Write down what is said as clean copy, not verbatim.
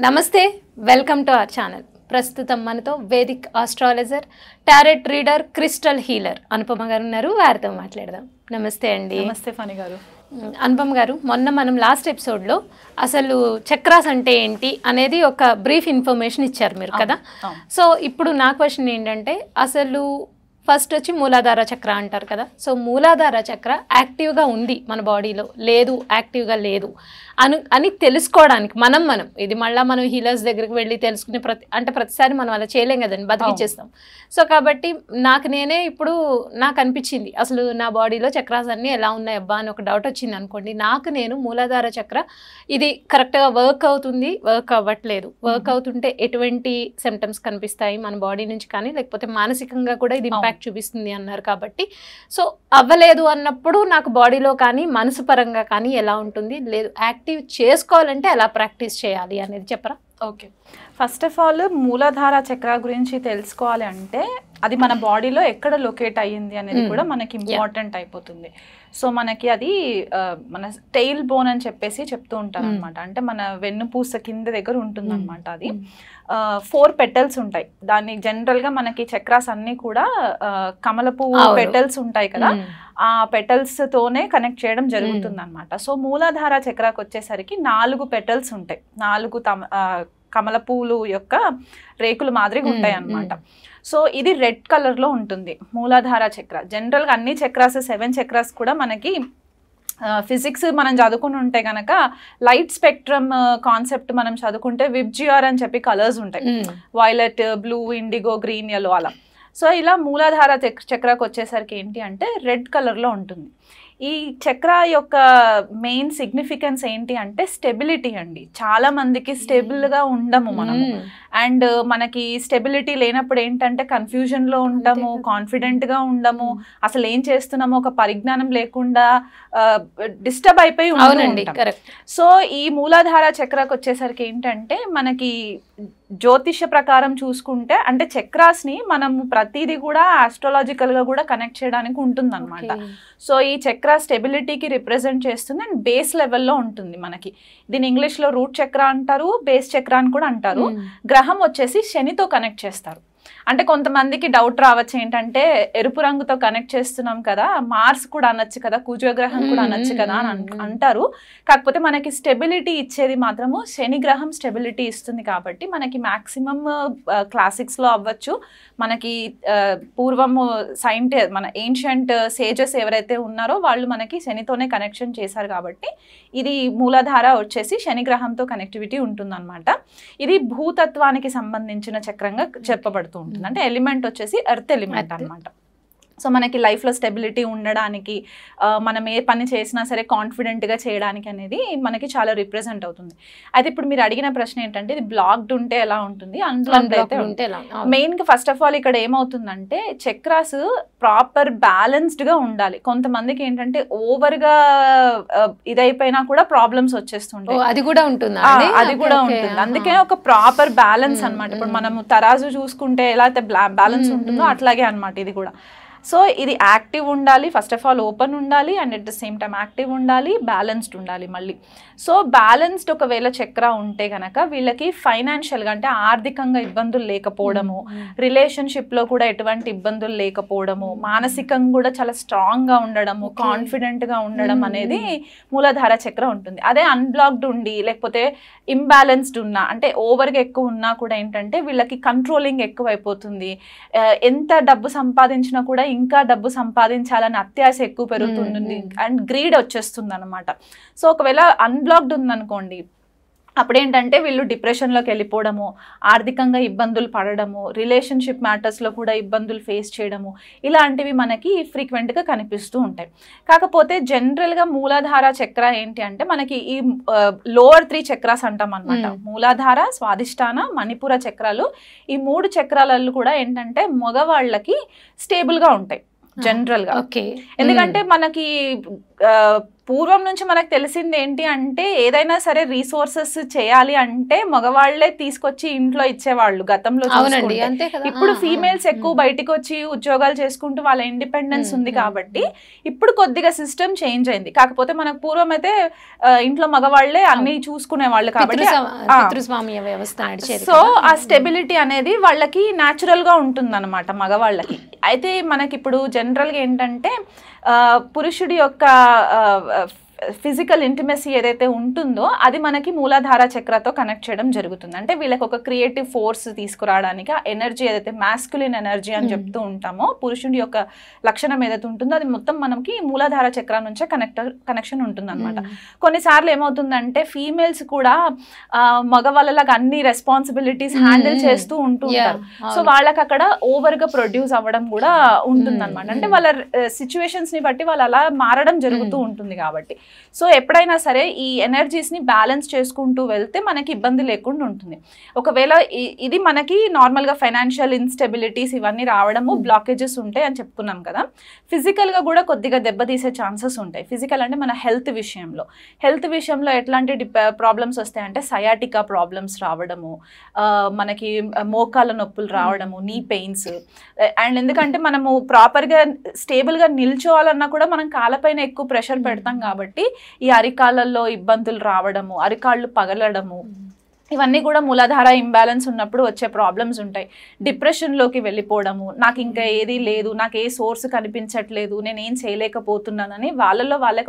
నమస్తే, welcome to our channel. ప్రస్తుతం మనతో Vedic astrologer, tarot reader, crystal healer Anupama గారు ఉన్నారు. వారితో మాట్లాడదాం. నమస్తే అండి. నమస్తే ఫణి గారు. అనుపమ గారు, మొన్న మనం లాస్ట్ ఎపిసోడ్లో అసలు చక్రాస్ అంటే ఏంటి అనేది ఒక బ్రీఫ్ ఇన్ఫర్మేషన్ ఇచ్చారు మీరు కదా. సో ఇప్పుడు నా క్వశ్చన్ ఏంటంటే, అసలు ఫస్ట్ వచ్చి మూలాధార చక్ర అంటారు కదా. సో మూలాధార చక్ర యాక్టివ్గా ఉంది మన బాడీలో, లేదు యాక్టివ్గా లేదు అని తెలుసుకోవడానికి మనం ఇది మళ్ళీ మనం హీలర్స్ దగ్గరికి వెళ్ళి తెలుసుకునే ప్రతిసారి మనం అలా చేయలేం కదండి, బతికిచ్చేస్తాం. సో కాబట్టి ఇప్పుడు నాకు అనిపించింది, అసలు నా బాడీలో చక్రాస్ అన్నీ ఎలా ఉన్నాయి అబ్బా అని ఒక డౌట్ వచ్చింది అనుకోండి. నేను మూలాధార చక్ర ఇది కరెక్ట్గా వర్క్ అవుతుంది, వర్క్ అవ్వట్లేదు, వర్క్ అవుతుంటే ఎటువంటి సిమ్టమ్స్ కనిపిస్తాయి మన బాడీ నుంచి, కానీ లేకపోతే మానసికంగా కూడా ఇది ఇంపాక్ట్ చూపిస్తుంది అన్నారు. కాబట్టి సో అవ్వలేదు అన్నప్పుడు నాకు బాడీలో కానీ మనసు పరంగా కానీ ఎలా ఉంటుంది, లేదు యాక్టివ్ చేసుకోవాలంటే ఎలా ప్రాక్టీస్ చేయాలి అనేది చెప్పరా? ఓకే, ఫస్ట్ ఆఫ్ ఆల్ మూలాధార చక్ర గురించి తెలుసుకోవాలి అంటే అది మన బాడీలో ఎక్కడ లొకేట్ అయ్యింది అనేది కూడా మనకి ఇంపార్టెంట్ అయిపోతుంది. సో మనకి అది మన టెయిల్ బోన్ అని చెప్పేసి చెప్తూ ఉంటారు అనమాట. అంటే మన వెన్నుపూస కింద దగ్గర ఉంటుంది అనమాట. అది 4 పెటల్స్ ఉంటాయి. దాన్ని జనరల్గా మనకి చక్రాస్ అన్ని కూడా కమల పువ్వు పెటల్స్ ఉంటాయి కదా, ఆ పెటల్స్ తోనే కనెక్ట్ చేయడం జరుగుతుంది అనమాట. సో మూలాధార చక్రాకి వచ్చేసరికి 4 పెటల్స్ ఉంటాయి. 4 కమల పూలు యొక్క రేకులు మాదిరిగా ఉంటాయి అన్నమాట. సో ఇది రెడ్ కలర్ లో ఉంటుంది మూలాధార చక్ర. జనరల్ గా అన్ని చక్రాస్ 7 చక్రాస్ కూడా మనకి ఫిజిక్స్ మనం చదువుకుని ఉంటే కనుక లైట్ స్పెక్ట్రమ్ కాన్సెప్ట్ మనం చదువుకుంటే విబ్జిఆర్ అని చెప్పి కలర్స్ ఉంటాయి, violet, blue, IndiGo, green, yellow అలా. సో ఇలా మూలాధార చక్రాకి వచ్చేసరికి ఏంటి అంటే రెడ్ కలర్ లో ఉంటుంది. ఈ చక్ర యొక్క మెయిన్ సిగ్నిఫికెన్స్ ఏంటి అంటే స్టెబిలిటీ అండి. చాలా మందికి స్టేబుల్గా ఉండము మనము, అండ్ మనకి స్టెబిలిటీ లేనప్పుడు ఏంటంటే కన్ఫ్యూజన్లో ఉంటాము, కాన్ఫిడెంట్గా ఉండము, అసలు ఏం చేస్తున్నామో ఒక పరిజ్ఞానం లేకుండా డిస్టర్బ్ అయిపోయి ఉంటాం. సో ఈ మూలాధార చక్రకు వచ్చేసరికి ఏంటంటే మనకి జ్యోతిష ప్రకారం చూసుకుంటే అంటే చక్రాస్ని మనము ప్రతిదీ కూడా ఆస్ట్రాలజికల్గా కూడా కనెక్ట్ చేయడానికి ఉంటుంది అనమాట. సో ఈ చక్ర స్టెబిలిటీకి రిప్రజెంట్ చేస్తుంది అండ్ బేస్ లెవెల్లో ఉంటుంది మనకి. దీని ఇంగ్లీష్లో రూట్ చక్ర అంటారు, బేస్ చక్ర అని కూడా అంటారు. గ్రహం వచ్చేసి శనితో కనెక్ట్ చేస్తారు. అంటే కొంతమందికి డౌట్ రావచ్చు ఏంటంటే ఎరుపు రంగుతో కనెక్ట్ చేస్తున్నాం కదా, మార్స్ కూడా అనొచ్చు కదా, కుజగ్రహం కూడా అనొచ్చు కదా అని అంటారు. కాకపోతే మనకి స్టెబిలిటీ ఇచ్చేది మాత్రము శని గ్రహం స్టెబిలిటీ ఇస్తుంది. కాబట్టి మనకి మ్యాక్సిమం క్లాసిక్స్లో అవ్వచ్చు, మనకి పూర్వము మన ఏన్షియంట్ సేజెస్ ఎవరైతే ఉన్నారో వాళ్ళు మనకి శనితోనే కనెక్షన్ చేశారు. కాబట్టి ఇది మూలాధార వచ్చేసి శని గ్రహంతో కనెక్టివిటీ ఉంటుందన్నమాట. ఇది భూతత్వానికి సంబంధించిన చక్రంగా చెప్పబడుతుంది. అంటే ఎలిమెంట్ వచ్చేసి ఎర్త్ ఎలిమెంట్ అన్నమాట. సో మనకి లైఫ్లో స్టెబిలిటీ ఉండడానికి, మనం ఏ పని చేసినా సరే కాన్ఫిడెంట్గా చేయడానికి అనేది మనకి చాలా రిప్రజెంట్ అవుతుంది. అయితే ఇప్పుడు మీరు అడిగిన ప్రశ్న ఏంటంటే ఇది బ్లాక్డ్ ఉంటే ఎలా ఉంటుంది, అన్బ్లాక్డ్ అయితే ఉంటే. మెయిన్గా ఫస్ట్ ఆఫ్ ఆల్ ఇక్కడ ఏమవుతుందంటే చక్రాస్ ప్రాపర్ బ్యాలెన్స్డ్గా ఉండాలి. కొంతమందికి ఏంటంటే ఓవర్గా ఇదైపోయినా కూడా ప్రాబ్లమ్స్ వచ్చేస్తుంటాయి. అది కూడా ఉంటుంది, అది కూడా ఉంటుంది. అందుకే ఒక ప్రాపర్ బ్యాలెన్స్ అనమాట. ఇప్పుడు మనము తరాజు చూసుకుంటే ఎలా అయితే బ్యాలెన్స్ ఉంటుందో అట్లాగే అనమాట ఇది కూడా. సో ఇది యాక్టివ్ ఉండాలి, ఫస్ట్ ఆఫ్ ఆల్ ఓపెన్ ఉండాలి, and at the same time active ఉండాలి, బ్యాలెన్స్డ్ ఉండాలి మళ్ళీ. సో బ్యాలెన్స్డ్ ఒకవేళ చక్ర ఉంటే కనుక వీళ్ళకి ఫైనాన్షియల్గా అంటే ఆర్థికంగా ఇబ్బందులు లేకపోవడము, రిలేషన్షిప్లో కూడా ఎటువంటి ఇబ్బందులు లేకపోవడము, మానసికంగా కూడా చాలా స్ట్రాంగ్గా ఉండడము, కాన్ఫిడెంట్గా ఉండడం అనేది మూలాధార చక్ర ఉంటుంది. అదే అన్బ్లాక్డ్ ఉండి లేకపోతే ఇంబ్యాలెన్స్డ్ ఉన్నా అంటే ఓవర్గా ఎక్కువ ఉన్నా కూడా ఏంటంటే వీళ్ళకి కంట్రోలింగ్ ఎక్కువ అయిపోతుంది. ఎంత డబ్బు సంపాదించినా కూడా ఇంకా డబ్బు సంపాదించాలని అత్యాశ ఎక్కువ పెరుగుతుంది అండ్ గ్రీడ్ వచ్చేస్తుంది అనమాట. సో ఒకవేళ అన్బ్లాక్డ్ ఉందనుకోండి అప్పుడేంటంటే వీళ్ళు డిప్రెషన్లోకి వెళ్ళిపోవడము, ఆర్థికంగా ఇబ్బందులు పడడము, రిలేషన్షిప్ మ్యాటర్స్లో కూడా ఇబ్బందులు ఫేస్ చేయడము, ఇలాంటివి మనకి ఫ్రీక్వెంట్గా కనిపిస్తూ ఉంటాయి. కాకపోతే జనరల్గా మూలాధార చక్ర ఏంటి అంటే మనకి ఈ లోవర్ 3 చక్రాస్ అంటాం అనమాట. మూలాధార, స్వాదిష్టాన, మణిపుర చక్రాలు, ఈ 3 చక్రాలలో కూడా ఏంటంటే మగవాళ్ళకి స్టేబుల్గా ఉంటాయి. జనరల్ గా. ఎందుకంటే మనకి పూర్వం నుంచి మనకు తెలిసింది ఏంటి అంటే ఏదైనా సరే రీసోర్సెస్ చేయాలి అంటే మగవాళ్లే తీసుకొచ్చి ఇంట్లో ఇచ్చేవాళ్ళు గతంలో. ఇప్పుడు ఫీమేల్స్ ఎక్కువ బయటకు వచ్చి ఉద్యోగాలు చేసుకుంటూ వాళ్ళ ఇండిపెండెన్స్ ఉంది కాబట్టి ఇప్పుడు కొద్దిగా సిస్టమ్ చేంజ్ అయింది. కాకపోతే మనకు పూర్వం అయితే ఇంట్లో మగవాళ్లే అన్ని చూసుకునే వాళ్ళు కాబట్టి సో ఆ స్టెబిలిటీ అనేది వాళ్ళకి న్యాచురల్ గా ఉంటుంది అనమాట మగవాళ్ళకి. అయితే మనకి ఇప్పుడు జనరల్ గా ఏంటంటే పురుషుడి యొక్క ఫిజికల్ ఇంటిమెసీ ఏదైతే ఉంటుందో అది మనకి మూలాధార చక్రతో కనెక్ట్ చేయడం జరుగుతుంది. అంటే వీళ్ళకి ఒక క్రియేటివ్ ఫోర్స్ తీసుకురావడానికి ఆ ఎనర్జీ ఏదైతే మాస్కులిన్ ఎనర్జీ అని చెప్తూ ఉంటామో పురుషుడి యొక్క లక్షణం ఏదైతే ఉంటుందో అది మొత్తం మనకి మూలాధార చక్రం నుంచే కనెక్షన్ ఉంటుంది అనమాట. కొన్నిసార్లు ఏమవుతుందంటే ఫీమేల్స్ కూడా మగవాళ్ళలాగా అన్ని రెస్పాన్సిబిలిటీస్ హ్యాండిల్ చేస్తూ ఉంటుంటారు. సో వాళ్ళకి అక్కడ ఓవర్ గా ప్రొడ్యూస్ అవ్వడం కూడా ఉంటుంది అనమాట. అంటే వాళ్ళ సిచ్యువేషన్స్ ని బట్టి వాళ్ళు అలా మారడం జరుగుతూ ఉంటుంది కాబట్టి. సో ఎప్పుడైనా సరే ఈ ఎనర్జీస్ ని బ్యాలెన్స్ చేసుకుంటూ వెళ్తే మనకి ఇబ్బంది లేకుండా ఉంటుంది. ఒకవేళ ఇది మనకి నార్మల్ గా ఫైనాన్షియల్ ఇన్స్టెబిలిటీస్ ఇవన్నీ రావడము బ్లాకేజెస్ ఉంటాయి అని చెప్పుకున్నాం కదా. ఫిజికల్ గా కూడా కొద్దిగా దెబ్బతీసే ఛాన్సెస్ ఉంటాయి. ఫిజికల్ అంటే మన హెల్త్ విషయంలో ఎట్లాంటి ప్రాబ్లమ్స్ వస్తాయంటే సయాటికా ప్రాబ్లమ్స్ రావడము, మనకి మోకాళ్ళ నొప్పులు రావడము, నీ పెయిన్స్. అండ్ ఎందుకంటే మనము ప్రాపర్ గా స్టేబుల్ గా నిల్చోవాలన్నా కూడా మనం కాళ్ళపైన ఎక్కువ ప్రెషర్ పెడతాం కాబట్టి ఈ అరికాళ్ళల్లో ఇబ్బందులు రావడము, అరికాళ్ళు పగలడము, ఇవన్నీ కూడా మూలాధార ఇంబ్యాలెన్స్ ఉన్నప్పుడు వచ్చే ప్రాబ్లమ్స్ ఉంటాయి. డిప్రెషన్లోకి వెళ్ళిపోవడము, నాకు ఇంకా ఏది లేదు, నాకు ఏ సోర్స్ కనిపించట్లేదు, నేను ఏం చేయలేకపోతున్నానని వాళ్ళలో వాళ్ళకి